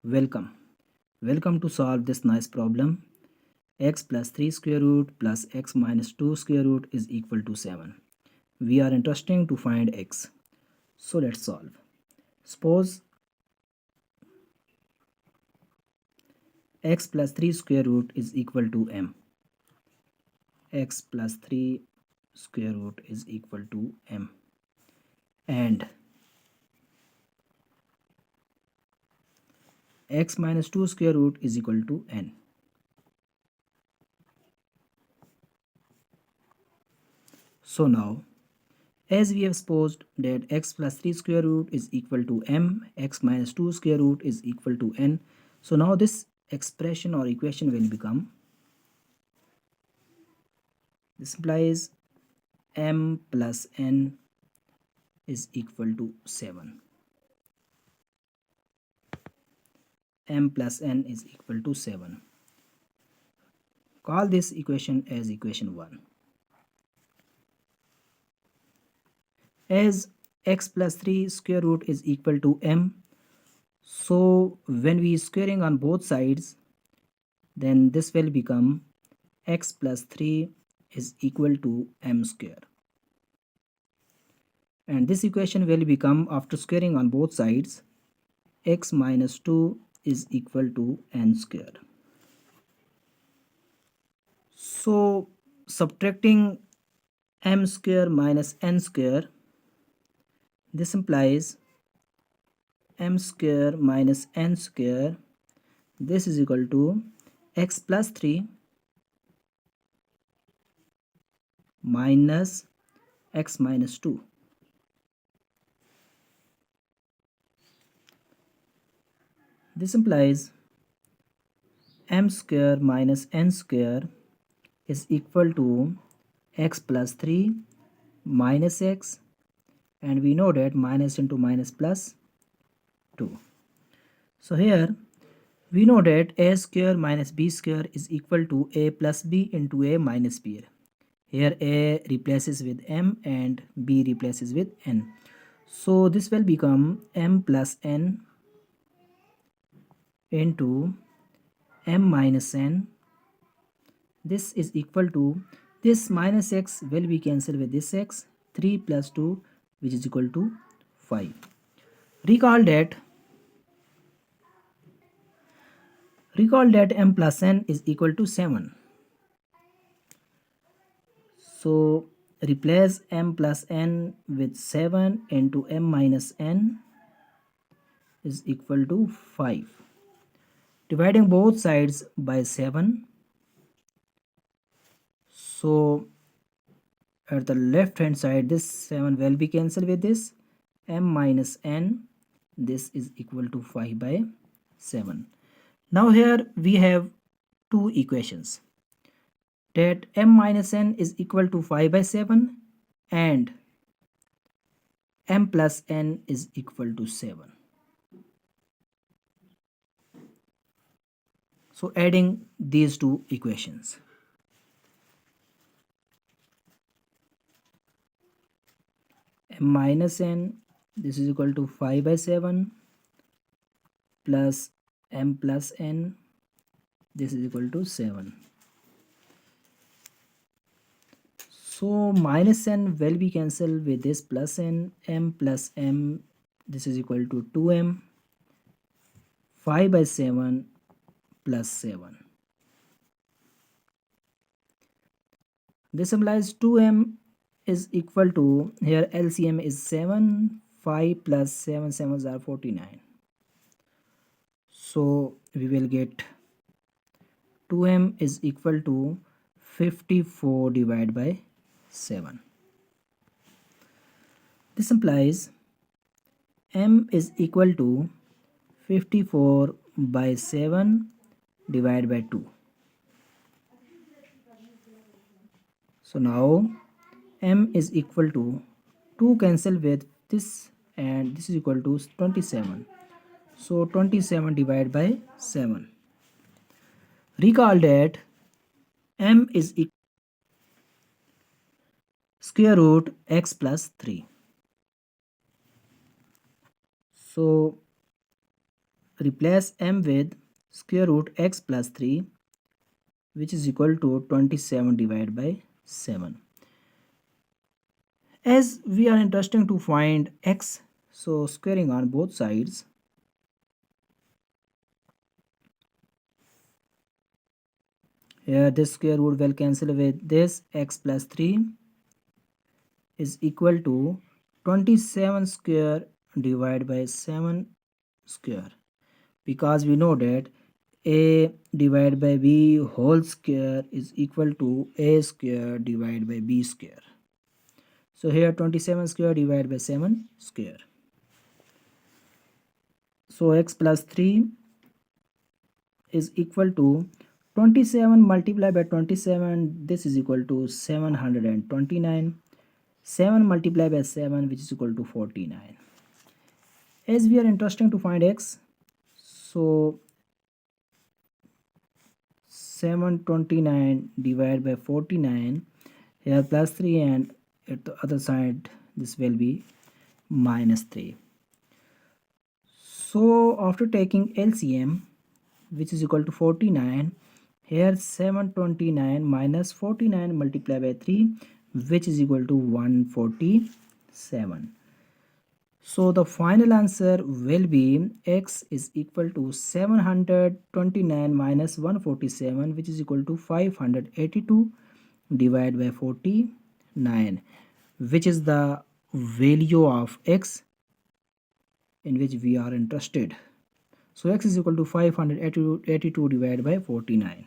Welcome. Welcome to solve this nice problem. X plus 3 square root plus x minus 2 square root is equal to 7. We are interested to find x. So let's solve. Suppose x plus 3 square root is equal to m. X plus 3 square root is equal to m. And x minus 2 square root is equal to n. So now, as we have supposed that x plus 3 square root is equal to m, x minus 2 square root is equal to n. So now this expression or equation will become, this implies m plus n is equal to 7. M plus n is equal to 7. Call this equation as equation 1. As x plus 3 square root is equal to m, so when we squaring on both sides, then this will become x plus 3 is equal to m square. And this equation will become, after squaring on both sides, x minus 2 is equal to n square. So subtracting m square minus n square, this implies m square minus n square, this is equal to x plus 3 minus x minus 2. This implies m square minus n square is equal to x plus 3 minus x, and we know that minus into minus plus 2. So here we know that a square minus b square is equal to a plus b into a minus b. Here a replaces with m and b replaces with n. So this will become m plus n into m minus n. This is equal to, this minus x will be cancelled with this x, 3 plus 2, which is equal to 5. Recall that m plus n is equal to 7. So replace m plus n with 7 into m minus n is equal to 5. Dividing both sides by 7. So at the left hand side, this 7 will be cancelled with this m minus n. This is equal to 5 by 7. Now here we have two equations, that m minus n is equal to 5 by 7 and m plus n is equal to 7. So adding these two equations, m minus n, this is equal to 5 by 7 plus m plus n, this is equal to 7. So minus n will be cancelled with this plus n, m plus m, this is equal to 2m, 5 by 7 plus 7. This implies 2m is equal to, here LCM is 7, 5 plus 7, 7s are 49. So we will get 2m is equal to 54 divided by 7. This implies m is equal to 54 by 7 divided by 2. So now m is equal to 2 cancel with this, and this is equal to 27. So 27 divided by 7. Recall that m is equal square root x plus 3. So replace m with square root x plus 3, which is equal to 27 divided by 7. As we are interested to find x, so squaring on both sides, here this square root will cancel with this. X plus 3 is equal to 27 square divided by 7 square, because we know that a divided by b whole square is equal to a square divided by b square. So here 27 square divided by 7 square. So x plus 3 is equal to 27 multiplied by 27, this is equal to 729. 7 multiplied by 7, which is equal to 49. As we are interested to find x, so 729 divided by 49, here plus 3, and at the other side this will be minus 3. So after taking LCM, which is equal to 49, here 729 minus 49 multiplied by 3, which is equal to 147. So the final answer will be x is equal to 729 minus 147, which is equal to 582 divided by 49, which is the value of x in which we are interested. So x is equal to 582 divided by 49.